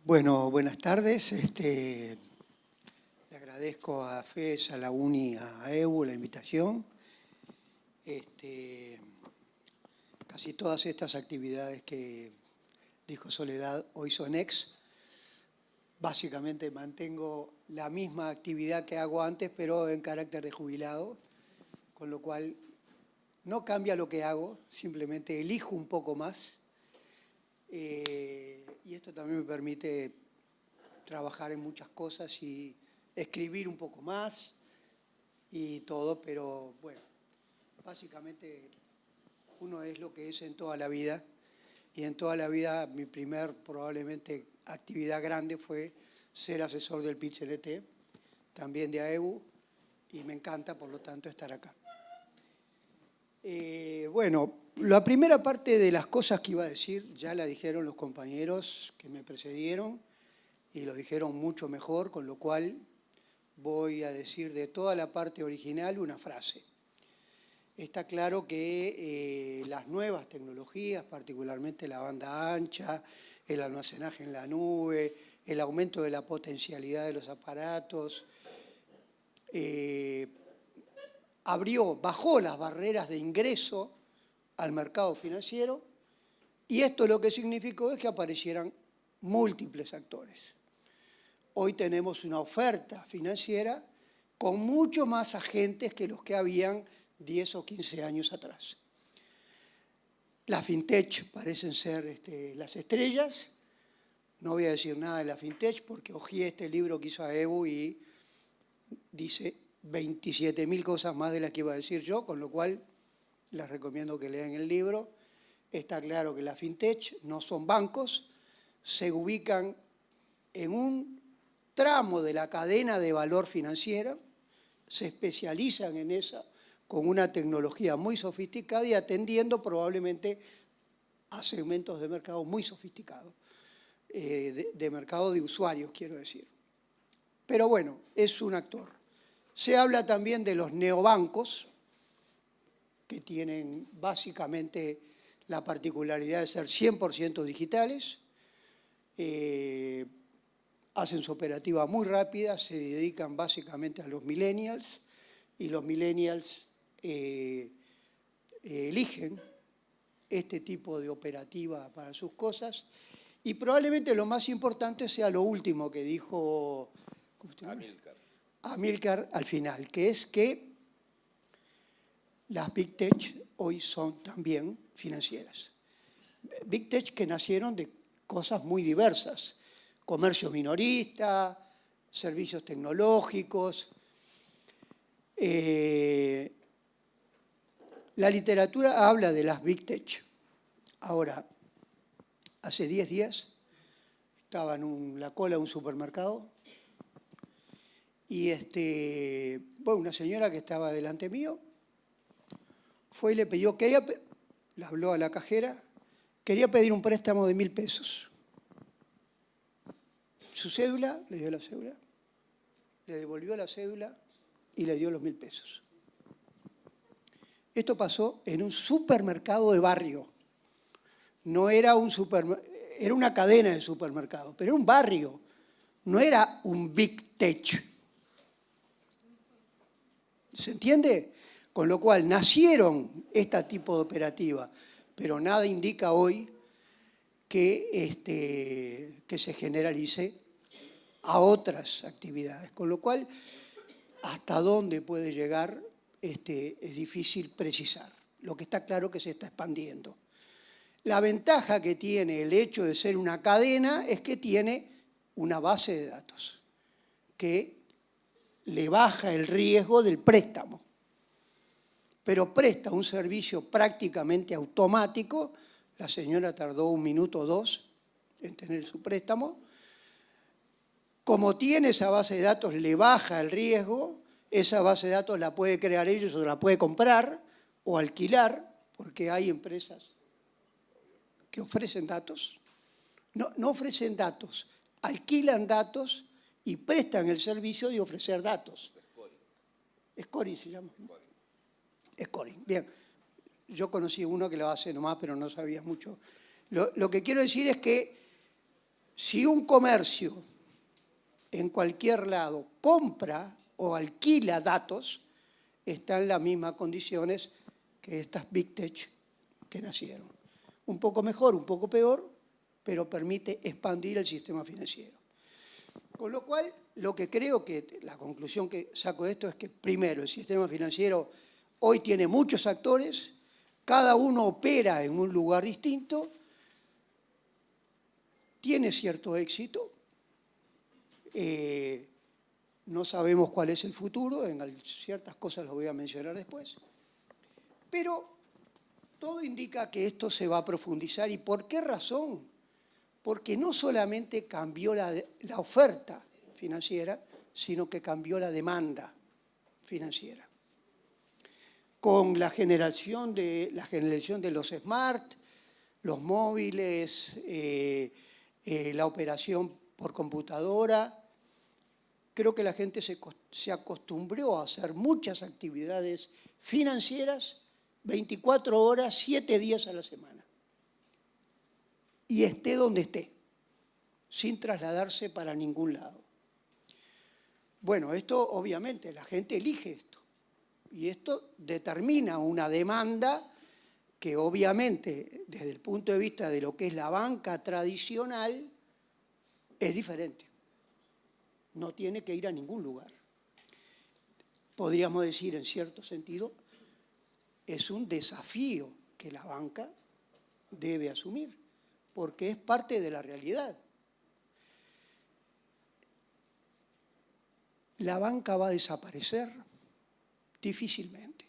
Bueno, buenas tardes. Le agradezco a FES, a la UNI, a EBU la invitación. Casi todas estas actividades que dijo Soledad hoy son Básicamente mantengo la misma actividad que hago antes, pero en carácter de jubilado, con lo cual no cambia lo que hago, simplemente elijo un poco más. Y esto también me permite trabajar en muchas cosas y escribir un poco más y todo, pero bueno, básicamente uno es lo que es en toda la vida, y en toda la vida mi primer probablemente actividad grande fue ser asesor del PIT-CNT, también de AEBU, y me encanta, por lo tanto, estar acá. Bueno, la primera parte de las cosas que iba a decir ya la dijeron los compañeros que me precedieron y lo dijeron mucho mejor, con lo cual voy a decir de toda la parte original una frase. Está claro que las nuevas tecnologías, particularmente la banda ancha, el almacenaje en la nube, el aumento de la potencialidad de los aparatos, bajó las barreras de ingreso al mercado financiero, y esto lo que significó es que aparecieran múltiples actores. Hoy tenemos una oferta financiera con mucho más agentes que los que habían 10 o 15 años atrás. Las fintech parecen ser las estrellas. No voy a decir nada de la fintech porque hojeé este libro que hizo AEBU y dice 27.000 cosas más de las que iba a decir yo, con lo cual les recomiendo que lean el libro. Está claro que las fintech no son bancos, se ubican en un tramo de la cadena de valor financiera, se especializan en esa con una tecnología muy sofisticada y atendiendo probablemente a segmentos de mercado muy sofisticados, de mercado de usuarios, quiero decir. Pero bueno, es un actor. Se habla también de los neobancos, que tienen básicamente la particularidad de ser 100% digitales, hacen su operativa muy rápida, se dedican básicamente a los millennials, y los millennials eligen este tipo de operativa para sus cosas, y probablemente lo más importante sea lo último que dijo Amílcar al final, que es que las Big Tech hoy son también financieras. Big Tech que nacieron de cosas muy diversas: comercio minorista, servicios tecnológicos. La literatura habla de las Big Tech. Ahora, hace 10 días estaba en la cola de un supermercado y una señora que estaba delante mío fue y le pidió, le habló a la cajera, quería pedir un préstamo de 1.000 pesos. Su cédula, le dio la cédula, le devolvió la cédula y le dio los 1.000 pesos. Esto pasó en un supermercado de barrio. No era era una cadena de supermercados, pero era un barrio, no era un Big Tech. ¿Se entiende? Con lo cual nacieron este tipo de operativa, pero nada indica hoy que se generalice a otras actividades. Con lo cual, hasta dónde puede llegar es difícil precisar. Lo que está claro es que se está expandiendo. La ventaja que tiene el hecho de ser una cadena es que tiene una base de datos que le baja el riesgo del préstamo, pero presta un servicio prácticamente automático. La señora tardó 1 minuto o 2 en tener su préstamo. Como tiene esa base de datos, le baja el riesgo. Esa base de datos la puede crear ellos o la puede comprar o alquilar, porque hay empresas que ofrecen datos. No ofrecen datos, alquilan datos y prestan el servicio de ofrecer datos. Scoring se llama. Scoring. Bien, yo conocí uno que lo hace nomás, pero no sabía mucho. Lo que quiero decir es que Si un comercio en cualquier lado compra o alquila datos, está en las mismas condiciones que estas Big Tech que nacieron. Un poco mejor, un poco peor, pero permite expandir el sistema financiero. Con lo cual, lo que creo que la conclusión que saco de esto es que, primero, el sistema financiero hoy tiene muchos actores, cada uno opera en un lugar distinto, tiene cierto éxito, no sabemos cuál es el futuro, en ciertas cosas lo voy a mencionar después, pero todo indica que esto se va a profundizar. ¿Y por qué razón? Porque no solamente cambió la oferta financiera, sino que cambió la demanda financiera. Con la generación de los smart, los móviles, la operación por computadora, creo que la gente se acostumbró a hacer muchas actividades financieras 24 horas, 7 días a la semana. Y esté donde esté, sin trasladarse para ningún lado. Bueno, esto obviamente, la gente elige esto. Y esto determina una demanda que obviamente, desde el punto de vista de lo que es la banca tradicional, es diferente. No tiene que ir a ningún lugar. Podríamos decir, en cierto sentido, es un desafío que la banca debe asumir, porque es parte de la realidad. ¿La banca va a desaparecer? Difícilmente.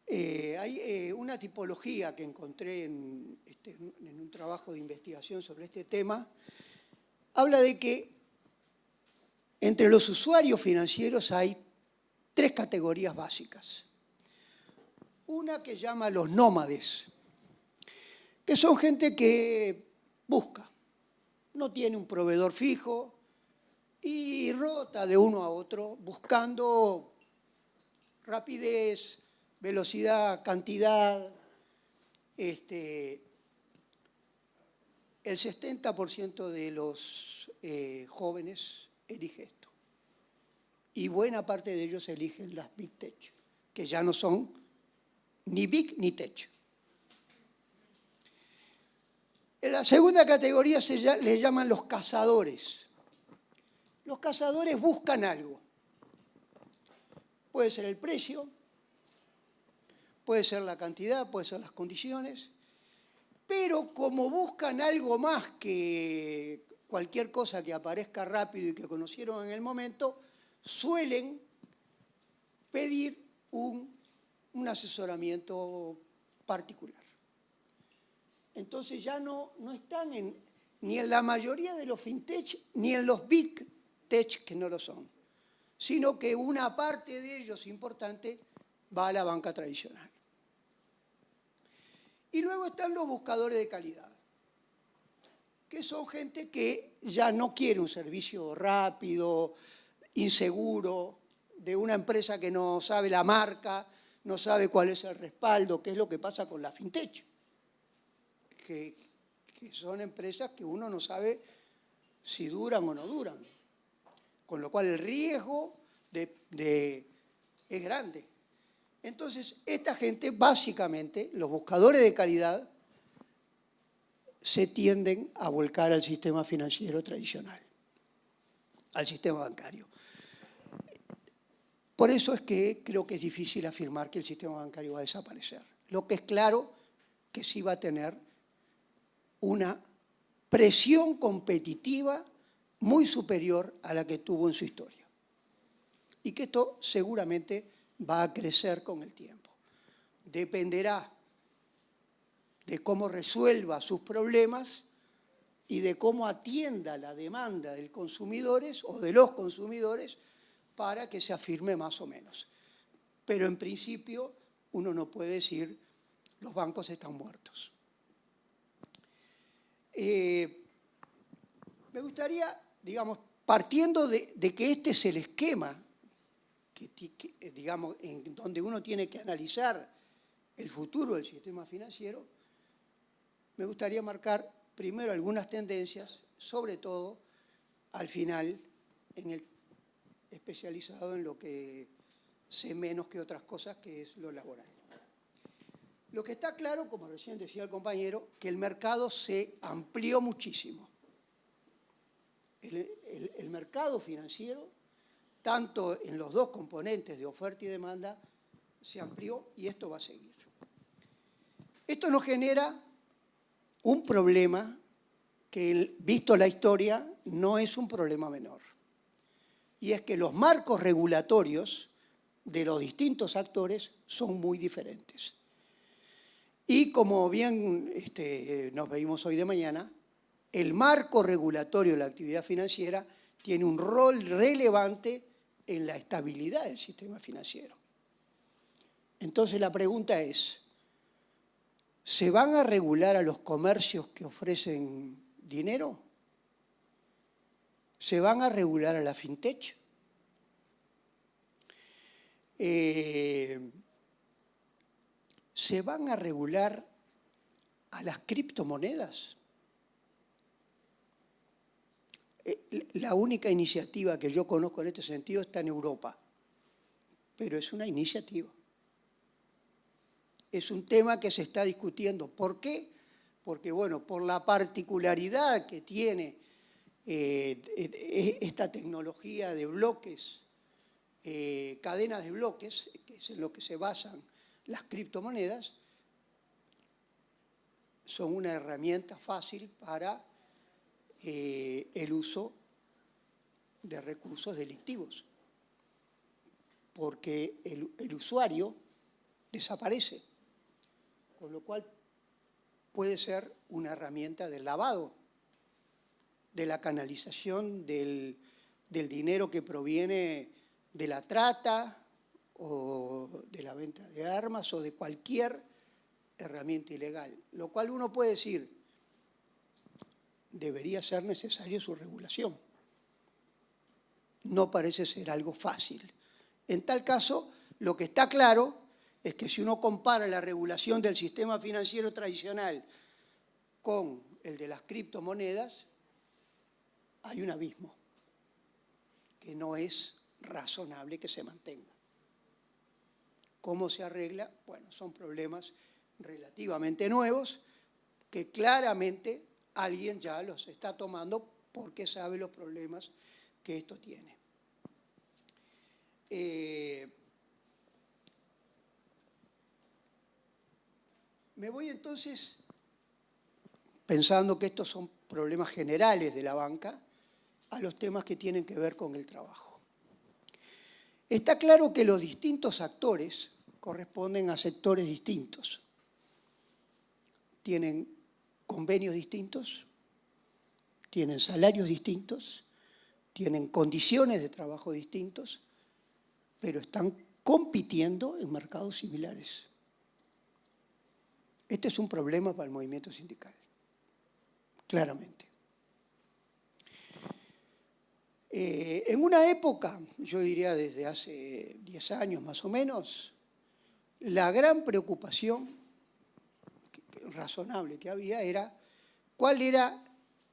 Hay una tipología que encontré en un trabajo de investigación sobre este tema, habla de que entre los usuarios financieros hay 3 categorías básicas. Una que llama los nómades, que son gente que busca, no tiene un proveedor fijo y rota de uno a otro buscando rapidez, velocidad, cantidad. El 70% de los jóvenes elige esto. Y buena parte de ellos eligen las Big Tech, que ya no son ni Big ni Tech. En la segunda categoría les llaman los cazadores. Los cazadores buscan algo. Puede ser el precio, puede ser la cantidad, puede ser las condiciones, pero como buscan algo más que cualquier cosa que aparezca rápido y que conocieron en el momento, suelen pedir un asesoramiento particular. Entonces ya no están ni en la mayoría de los fintech ni en los big tech, que no lo son, sino que una parte de ellos importante va a la banca tradicional. Y luego están los buscadores de calidad, que son gente que ya no quiere un servicio rápido, inseguro, de una empresa que no sabe la marca, no sabe cuál es el respaldo, que es lo que pasa con la fintech, que son empresas que uno no sabe si duran o no duran, con lo cual el riesgo es grande. Entonces, esta gente, básicamente, los buscadores de calidad, se tienden a volcar al sistema financiero tradicional, al sistema bancario. Por eso es que creo que es difícil afirmar que el sistema bancario va a desaparecer. Lo que es claro que sí va a tener una presión competitiva muy superior a la que tuvo en su historia. Y que esto seguramente va a crecer con el tiempo. Dependerá de cómo resuelva sus problemas y de cómo atienda la demanda de consumidores o de los consumidores para que se afirme más o menos. Pero en principio uno no puede decir los bancos están muertos. Me gustaría, digamos, partiendo de que este es el esquema, digamos, en donde uno tiene que analizar el futuro del sistema financiero, me gustaría marcar primero algunas tendencias, sobre todo al final, especializado en lo que sé menos que otras cosas, que es lo laboral. Lo que está claro, como recién decía el compañero, que el mercado se amplió muchísimo. El mercado financiero, tanto en los dos componentes de oferta y demanda, se amplió y esto va a seguir. Esto nos genera un problema que, visto la historia, no es un problema menor. Y es que los marcos regulatorios de los distintos actores son muy diferentes. Y como bien nos veíamos hoy de mañana, el marco regulatorio de la actividad financiera tiene un rol relevante en la estabilidad del sistema financiero. Entonces la pregunta es, ¿se van a regular a los comercios que ofrecen dinero? ¿Se van a regular a la fintech? ¿Se van a regular a las criptomonedas? La única iniciativa que yo conozco en este sentido está en Europa, pero es una iniciativa. Es un tema que se está discutiendo. ¿Por qué? Porque, bueno, por la particularidad que tiene esta tecnología de bloques, cadenas de bloques, que es en lo que se basan las criptomonedas, son una herramienta fácil para el uso de recursos delictivos, porque el usuario desaparece, con lo cual puede ser una herramienta del lavado, de la canalización del dinero que proviene de la trata o de la venta de armas o de cualquier herramienta ilegal, lo cual uno puede decir, debería ser necesaria su regulación. No parece ser algo fácil. En tal caso, lo que está claro es que si uno compara la regulación del sistema financiero tradicional con el de las criptomonedas, hay un abismo que no es razonable que se mantenga. ¿Cómo se arregla? Bueno, son problemas relativamente nuevos que claramente alguien ya los está tomando porque sabe los problemas que esto tiene. Me voy entonces, pensando que estos son problemas generales de la banca, a los temas que tienen que ver con el trabajo. Está claro que los distintos actores corresponden a sectores distintos. Tienen convenios distintos, tienen salarios distintos, tienen condiciones de trabajo distintos, pero están compitiendo en mercados similares. Este es un problema para el movimiento sindical, claramente. En una época, yo diría desde hace 10 años más o menos, la gran preocupación razonable que había era cuál era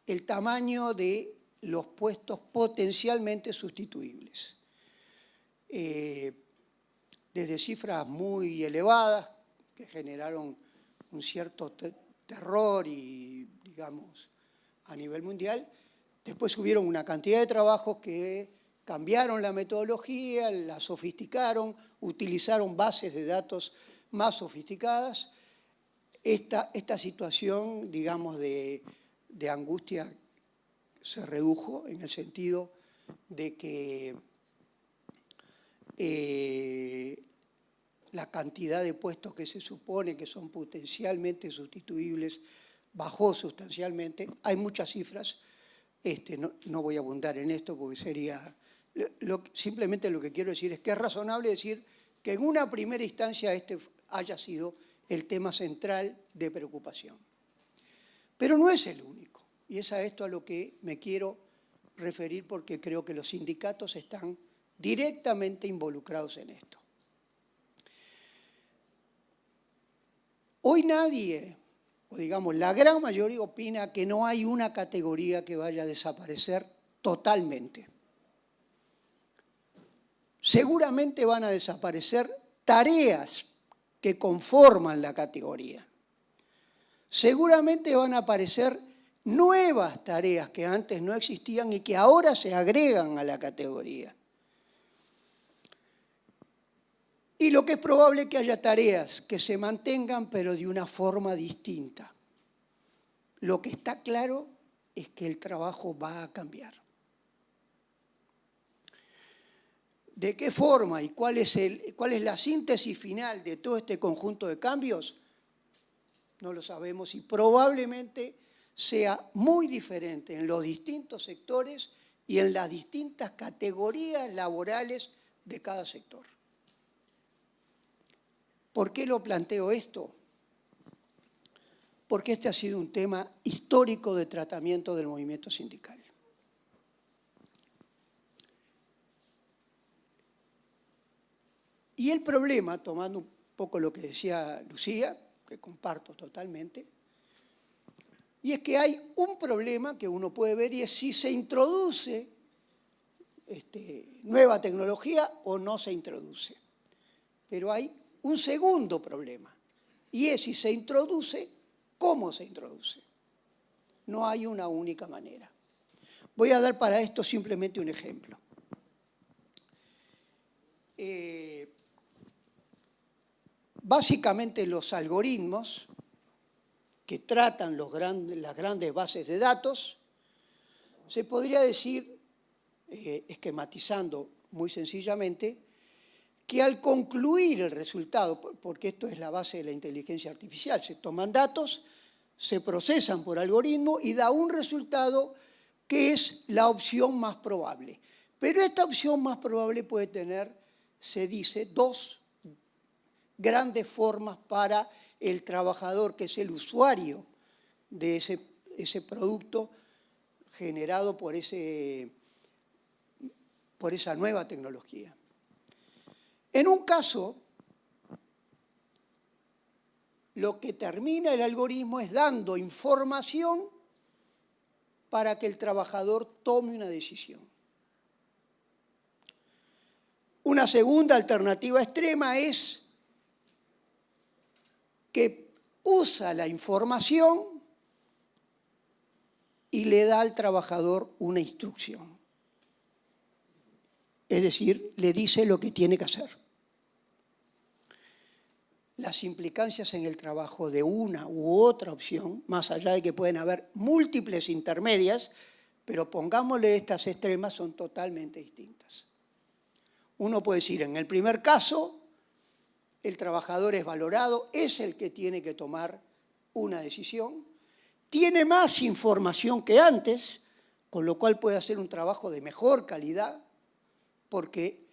el tamaño de los puestos potencialmente sustituibles. Desde cifras muy elevadas que generaron un cierto terror y, digamos, a nivel mundial. Después hubieron una cantidad de trabajos que cambiaron la metodología, la sofisticaron, utilizaron bases de datos más sofisticadas. Esta situación, digamos, de angustia se redujo en el sentido de que la cantidad de puestos que se supone que son potencialmente sustituibles bajó sustancialmente. Hay muchas cifras, no voy a abundar en esto porque sería... simplemente lo que quiero decir es que es razonable decir que en una primera instancia este haya sido el tema central de preocupación. Pero no es el único, y es a esto a lo que me quiero referir porque creo que los sindicatos están directamente involucrados en esto. Hoy nadie, o digamos la gran mayoría opina que no hay una categoría que vaya a desaparecer totalmente. Seguramente van a desaparecer tareas que conforman la categoría. Seguramente van a aparecer nuevas tareas que antes no existían y que ahora se agregan a la categoría. Y lo que es probable es que haya tareas que se mantengan, pero de una forma distinta. Lo que está claro es que el trabajo va a cambiar. ¿De qué forma y cuál es la síntesis final de todo este conjunto de cambios? No lo sabemos y probablemente sea muy diferente en los distintos sectores y en las distintas categorías laborales de cada sector. ¿Por qué lo planteo esto? Porque este ha sido un tema histórico de tratamiento del movimiento sindical. Y el problema, tomando un poco lo que decía Lucía, que comparto totalmente, y es que hay un problema que uno puede ver y es si se introduce nueva tecnología o no se introduce. Pero hay un segundo problema, y es si se introduce, ¿cómo se introduce? No hay una única manera. Voy a dar para esto simplemente un ejemplo. Básicamente los algoritmos que tratan las grandes bases de datos, se podría decir, esquematizando muy sencillamente, que al concluir el resultado, porque esto es la base de la inteligencia artificial, se toman datos, se procesan por algoritmo y da un resultado que es la opción más probable. Pero esta opción más probable puede tener, se dice, dos grandes formas para el trabajador, que es el usuario de ese producto generado por esa nueva tecnología. En un caso, lo que termina el algoritmo es dando información para que el trabajador tome una decisión. Una segunda alternativa extrema es que usa la información y le da al trabajador una instrucción. Es decir, le dice lo que tiene que hacer. Las implicancias en el trabajo de una u otra opción, más allá de que pueden haber múltiples intermedias, pero pongámosle estas extremas, son totalmente distintas. Uno puede decir, en el primer caso, el trabajador es valorado, es el que tiene que tomar una decisión, tiene más información que antes, con lo cual puede hacer un trabajo de mejor calidad, porque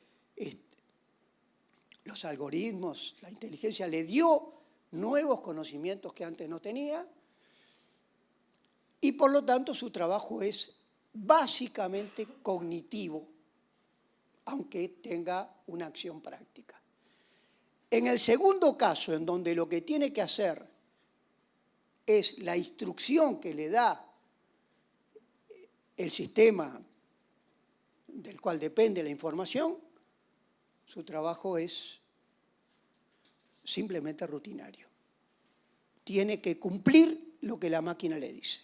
los algoritmos, la inteligencia le dio nuevos conocimientos que antes no tenía y por lo tanto su trabajo es básicamente cognitivo, aunque tenga una acción práctica. En el segundo caso, en donde lo que tiene que hacer es la instrucción que le da el sistema del cual depende la información, su trabajo es simplemente rutinario. Tiene que cumplir lo que la máquina le dice.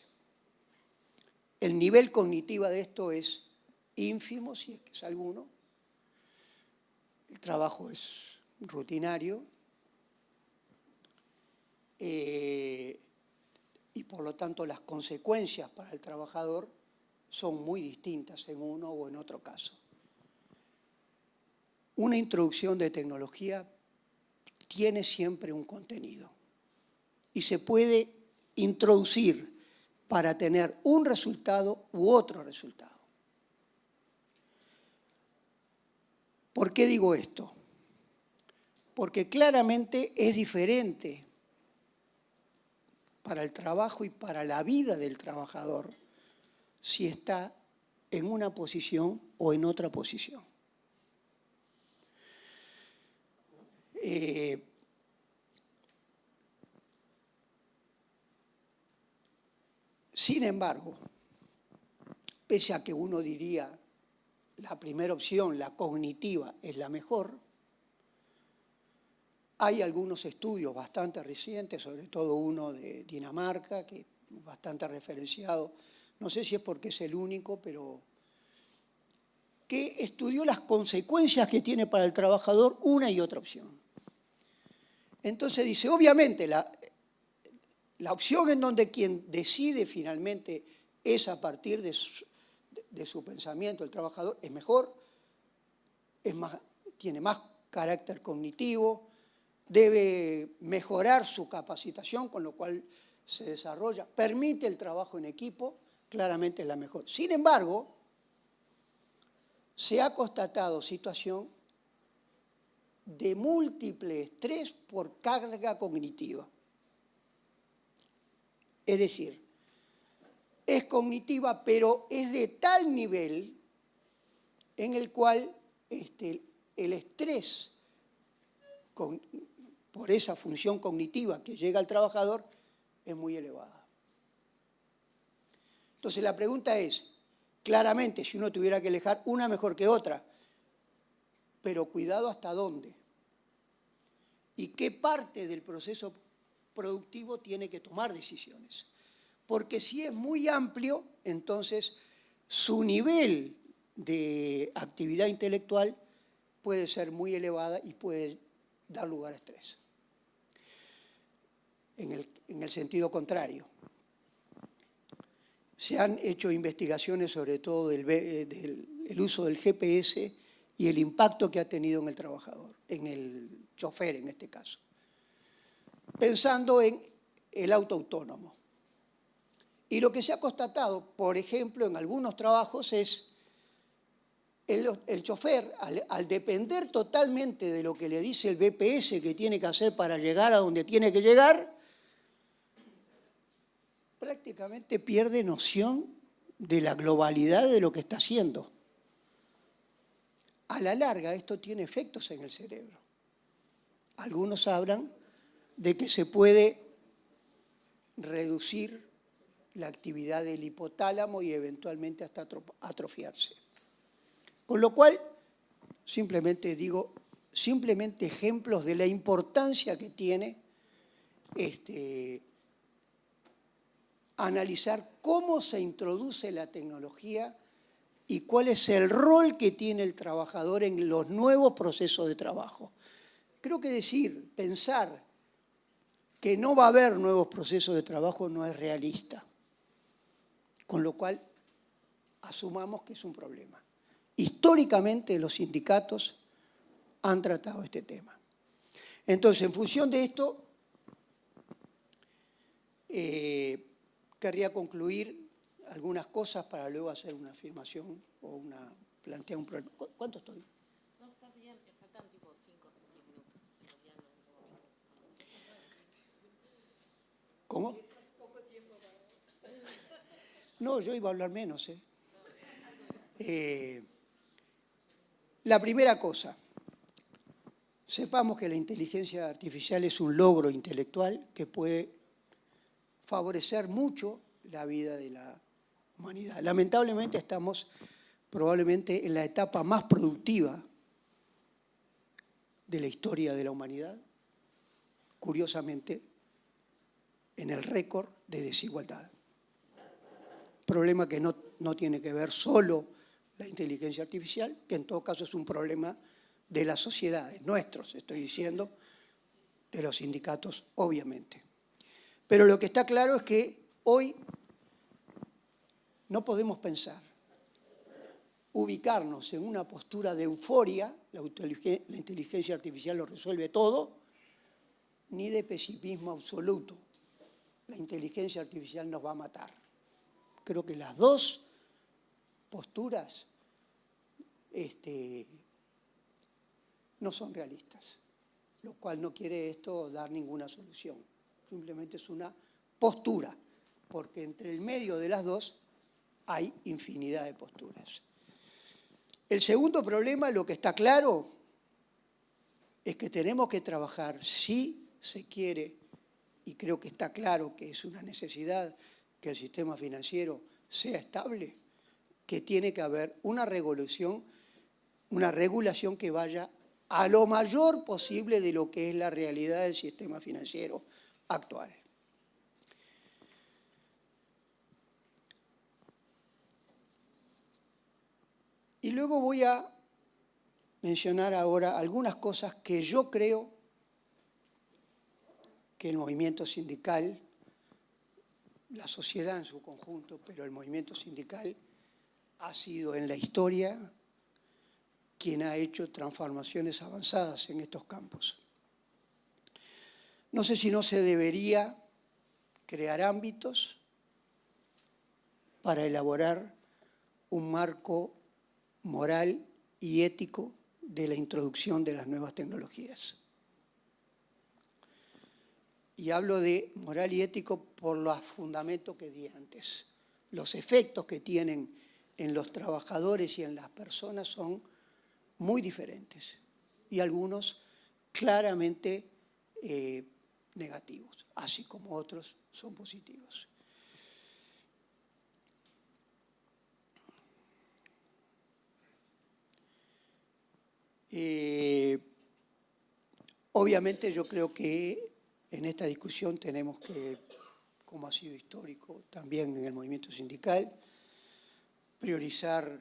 El nivel cognitivo de esto es ínfimo, si es que es alguno. El trabajo es rutinario y por lo tanto las consecuencias para el trabajador son muy distintas en uno o en otro caso. Una introducción de tecnología tiene siempre un contenido y se puede introducir para tener un resultado u otro resultado. ¿Por qué digo esto? Porque claramente es diferente para el trabajo y para la vida del trabajador si está en una posición o en otra posición. Sin embargo, pese a que uno diría la primera opción, la cognitiva, es la mejor, hay algunos estudios bastante recientes, sobre todo uno de Dinamarca, que es bastante referenciado, no sé si es porque es el único, pero que estudió las consecuencias que tiene para el trabajador una y otra opción. Entonces dice, obviamente, la opción en donde quien decide finalmente es a partir de su pensamiento, el trabajador, es mejor, tiene más carácter cognitivo, debe mejorar su capacitación, con lo cual se desarrolla, permite el trabajo en equipo, claramente es la mejor. Sin embargo, se ha constatado situación de múltiple estrés por carga cognitiva. Es decir, es cognitiva, pero es de tal nivel en el cual el estrés por esa función cognitiva que llega al trabajador es muy elevada. Entonces la pregunta es, claramente, si uno tuviera que elegir una mejor que otra, pero cuidado hasta dónde. Y qué parte del proceso productivo tiene que tomar decisiones. Porque si es muy amplio, entonces su nivel de actividad intelectual puede ser muy elevada y puede dar lugar a estrés. En el sentido contrario. Se han hecho investigaciones sobre todo del uso del GPS y el impacto que ha tenido en el trabajador, en el chofer en este caso. Pensando en el auto autónomo. Y lo que se ha constatado, por ejemplo, en algunos trabajos es el chofer, al depender totalmente de lo que le dice el GPS que tiene que hacer para llegar a donde tiene que llegar, prácticamente pierde noción de la globalidad de lo que está haciendo. A la larga, esto tiene efectos en el cerebro. Algunos hablan de que se puede reducir la actividad del hipotálamo y eventualmente hasta atrofiarse. Con lo cual, simplemente digo, ejemplos de la importancia que tiene analizar cómo se introduce la tecnología y cuál es el rol que tiene el trabajador en los nuevos procesos de trabajo. Creo que pensar que no va a haber nuevos procesos de trabajo no es realista, con lo cual asumamos que es un problema. Históricamente los sindicatos han tratado este tema. Entonces, en función de esto, querría concluir algunas cosas para luego hacer una afirmación o plantear un problema. ¿Cuánto estoy? No, está bien, faltan tipo 5 o 10 minutos. ¿Cómo? No, yo iba a hablar menos. La primera cosa, sepamos que la inteligencia artificial es un logro intelectual que puede favorecer mucho la vida de la humanidad. Lamentablemente estamos probablemente en la etapa más productiva de la historia de la humanidad, curiosamente, en el récord de desigualdad. Problema que no tiene que ver solo la inteligencia artificial, que en todo caso es un problema de las sociedades, nuestros, estoy diciendo, de los sindicatos, obviamente. Pero lo que está claro es que hoy no podemos pensar, ubicarnos en una postura de euforia, la inteligencia artificial lo resuelve todo, ni de pesimismo absoluto. La inteligencia artificial nos va a matar. Creo que las dos posturas no son realistas, lo cual no quiere esto dar ninguna solución. Simplemente es una postura, porque entre el medio de las dos hay infinidad de posturas. El segundo problema, lo que está claro, es que tenemos que trabajar, si se quiere, y creo que está claro que es una necesidad que el sistema financiero sea estable, que tiene que haber una regulación que vaya a lo mayor posible de lo que es la realidad del sistema financiero actual. Y luego voy a mencionar ahora algunas cosas que yo creo que el movimiento sindical, la sociedad en su conjunto, pero el movimiento sindical ha sido en la historia quien ha hecho transformaciones avanzadas en estos campos. No sé si no se debería crear ámbitos para elaborar un marco moral y ético de la introducción de las nuevas tecnologías. Y hablo de moral y ético por los fundamentos que di antes. Los efectos que tienen en los trabajadores y en las personas son muy diferentes y algunos claramente negativos, así como otros son positivos. Obviamente yo creo que en esta discusión tenemos que, como ha sido histórico también en el movimiento sindical, priorizar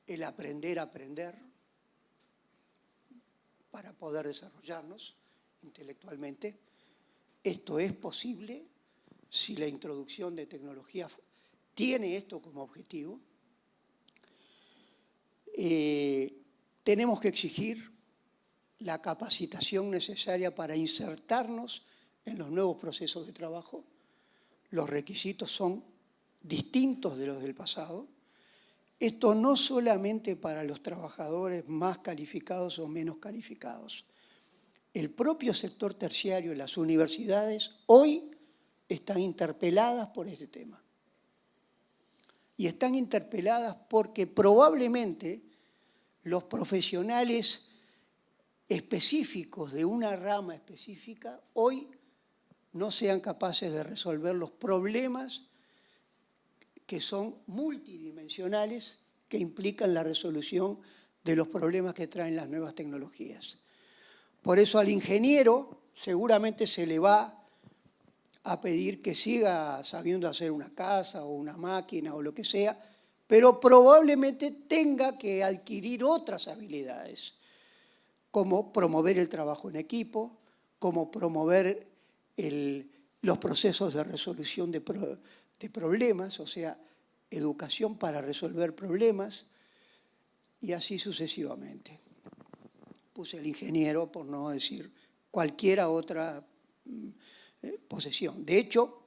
el aprender a aprender para poder desarrollarnos intelectualmente. Esto es posible si la introducción de tecnología tiene esto como objetivo. Tenemos que exigir la capacitación necesaria para insertarnos en los nuevos procesos de trabajo. Los requisitos son distintos de los del pasado. Esto no solamente para los trabajadores más calificados o menos calificados. El propio sector terciario, las universidades, hoy están interpeladas por este tema. Y están interpeladas porque probablemente los profesionales específicos de una rama específica hoy no sean capaces de resolver los problemas que son multidimensionales, que implican la resolución de los problemas que traen las nuevas tecnologías. Por eso al ingeniero seguramente se le va a pedir que siga sabiendo hacer una casa o una máquina o lo que sea, pero probablemente tenga que adquirir otras habilidades, como promover el trabajo en equipo, como promover los procesos de resolución de problemas, o sea, educación para resolver problemas, y así sucesivamente. Puse el ingeniero, por no decir cualquiera otra posesión. De hecho,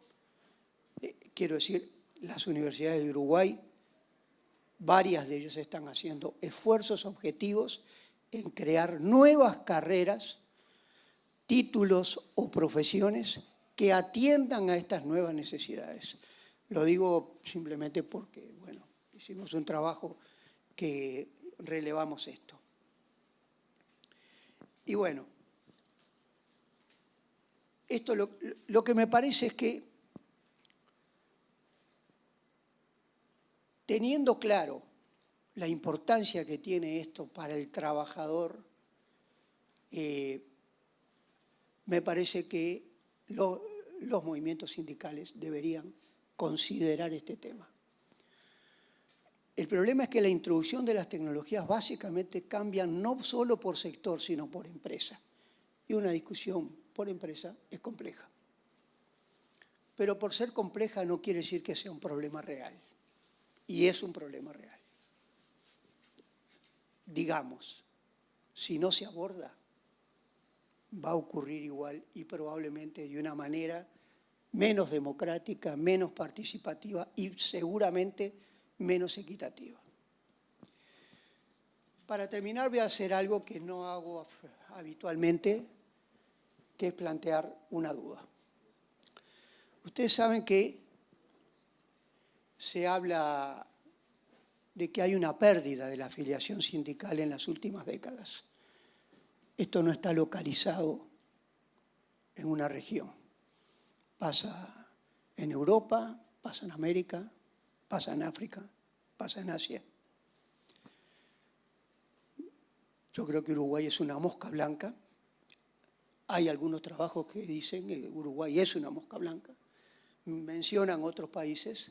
quiero decir, las universidades de Uruguay, varias de ellas están haciendo esfuerzos objetivos en crear nuevas carreras, títulos o profesiones que atiendan a estas nuevas necesidades. Lo digo simplemente porque, bueno, hicimos un trabajo que relevamos esto. Y bueno, esto lo que me parece es que, teniendo claro la importancia que tiene esto para el trabajador, me parece que los movimientos sindicales deberían considerar este tema. El problema es que la introducción de las tecnologías básicamente cambian no solo por sector, sino por empresa. Y una discusión por empresa es compleja. Pero por ser compleja no quiere decir que sea un problema real. Y es un problema real. Digamos, si no se aborda, va a ocurrir igual y probablemente de una manera menos democrática, menos participativa y seguramente menos equitativa. Para terminar voy a hacer algo que no hago habitualmente, que es plantear una duda. Ustedes saben que se habla de que hay una pérdida de la afiliación sindical en las últimas décadas. Esto no está localizado en una región. Pasa en Europa, pasa en América, pasa en África, pasa en Asia. Yo creo que Uruguay es una mosca blanca. Hay algunos trabajos que dicen que Uruguay es una mosca blanca. Mencionan otros países,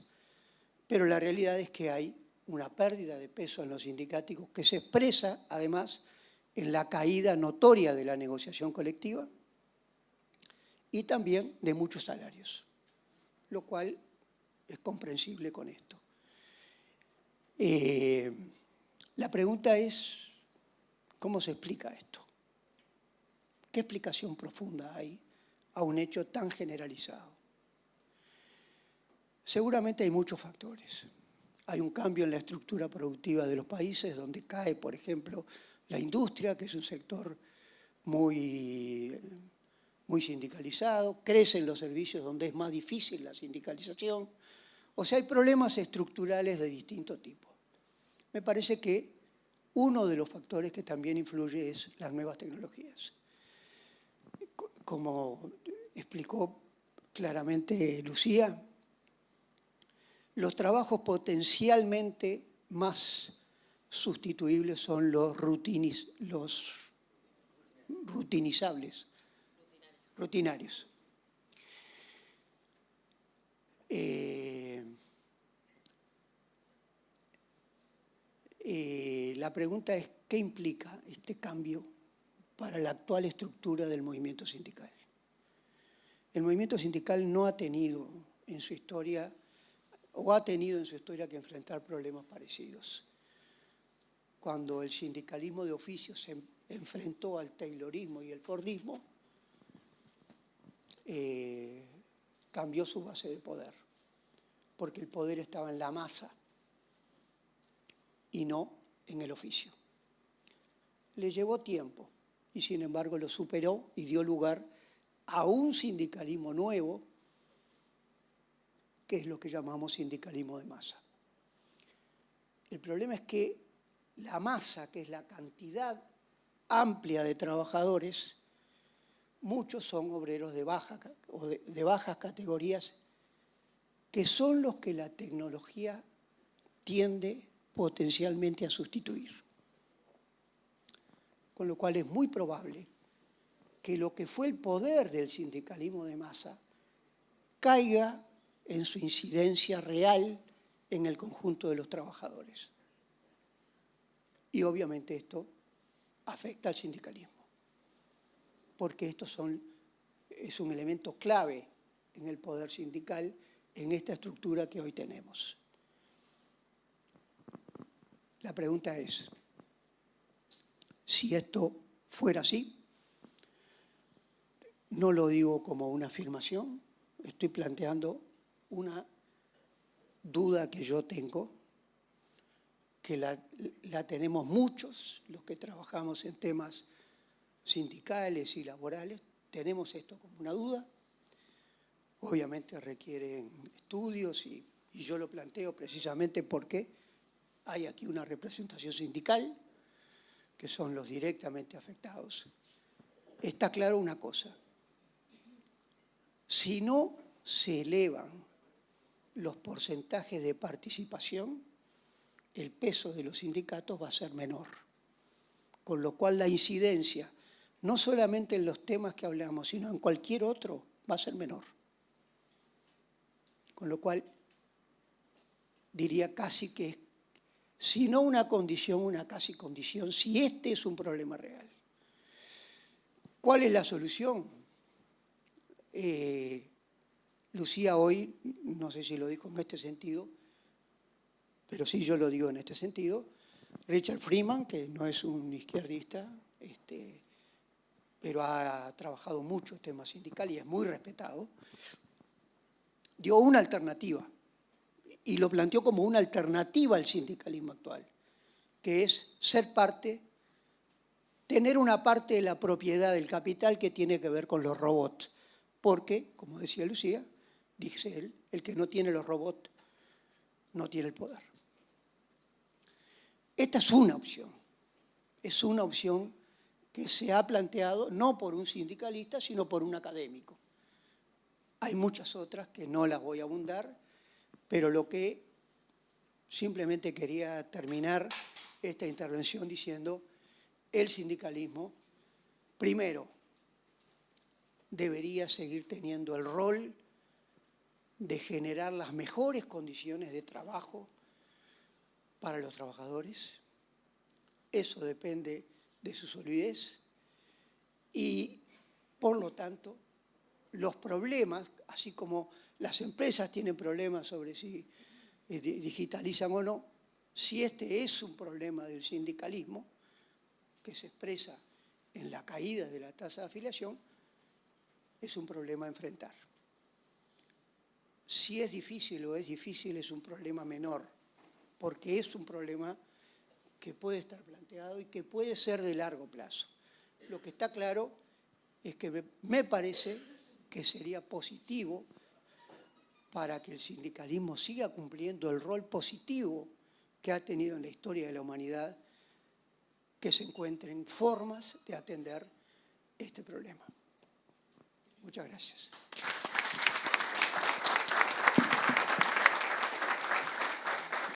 pero la realidad es que hay una pérdida de peso en los sindicatos que se expresa, además, en la caída notoria de la negociación colectiva y también de muchos salarios, lo cual es comprensible con esto. La pregunta es, ¿cómo se explica esto? ¿Qué explicación profunda hay a un hecho tan generalizado? Seguramente hay muchos factores. Hay un cambio en la estructura productiva de los países, donde cae, por ejemplo, la industria, que es un sector muy sindicalizado, crecen los servicios donde es más difícil la sindicalización. O sea, hay problemas estructurales de distinto tipo. Me parece que uno de los factores que también influye es las nuevas tecnologías. Como explicó claramente Lucía, los trabajos potencialmente más sustituibles son los rutinizables, rutinarios. La pregunta es, ¿qué implica este cambio para la actual estructura del movimiento sindical? El movimiento sindical no ha tenido en su historia, o ha tenido en su historia que enfrentar problemas parecidos. Cuando el sindicalismo de oficio se enfrentó al taylorismo y el fordismo, cambió su base de poder, porque el poder estaba en la masa y no en el oficio. Le llevó tiempo y sin embargo lo superó y dio lugar a un sindicalismo nuevo, que es lo que llamamos sindicalismo de masa. El problema es que la masa, que es la cantidad amplia de trabajadores, muchos son obreros de bajas categorías, que son los que la tecnología tiende potencialmente a sustituir. Con lo cual es muy probable que lo que fue el poder del sindicalismo de masa caiga en su incidencia real en el conjunto de los trabajadores. Y obviamente esto afecta al sindicalismo, porque esto es un elemento clave en el poder sindical, en esta estructura que hoy tenemos. La pregunta es, si esto fuera así, no lo digo como una afirmación, estoy planteando una duda que yo tengo, que la tenemos muchos, los que trabajamos en temas sindicales y laborales, tenemos esto como una duda. Obviamente requieren estudios y yo lo planteo precisamente porque hay aquí una representación sindical, que son los directamente afectados. Está claro una cosa, si no se elevan los porcentajes de participación, el peso de los sindicatos va a ser menor. Con lo cual la incidencia, no solamente en los temas que hablamos, sino en cualquier otro, va a ser menor. Con lo cual diría casi que es, si no una condición, una casi condición, si este es un problema real. ¿Cuál es la solución? Lucía hoy, no sé si lo dijo en este sentido, pero sí yo lo digo en este sentido. Richard Freeman, que no es un izquierdista, pero ha trabajado mucho el tema sindical y es muy respetado, dio una alternativa y lo planteó como una alternativa al sindicalismo actual, que es ser parte, tener una parte de la propiedad del capital que tiene que ver con los robots, porque, como decía Lucía, dice él, el que no tiene los robots no tiene el poder. Esta es una opción que se ha planteado no por un sindicalista, sino por un académico. Hay muchas otras que no las voy a abundar, pero lo que simplemente quería terminar esta intervención diciendo, el sindicalismo, primero, debería seguir teniendo el rol de generar las mejores condiciones de trabajo para los trabajadores. Eso depende de su solidez y, por lo tanto, los problemas, así como las empresas tienen problemas sobre si digitalizan o no, si este es un problema del sindicalismo, que se expresa en la caída de la tasa de afiliación, es un problema a enfrentar. Si es difícil o es difícil, es un problema menor, porque es un problema que puede estar planteado y que puede ser de largo plazo. Lo que está claro es que me parece que sería positivo para que el sindicalismo siga cumpliendo el rol positivo que ha tenido en la historia de la humanidad, que se encuentren formas de atender este problema. Muchas gracias.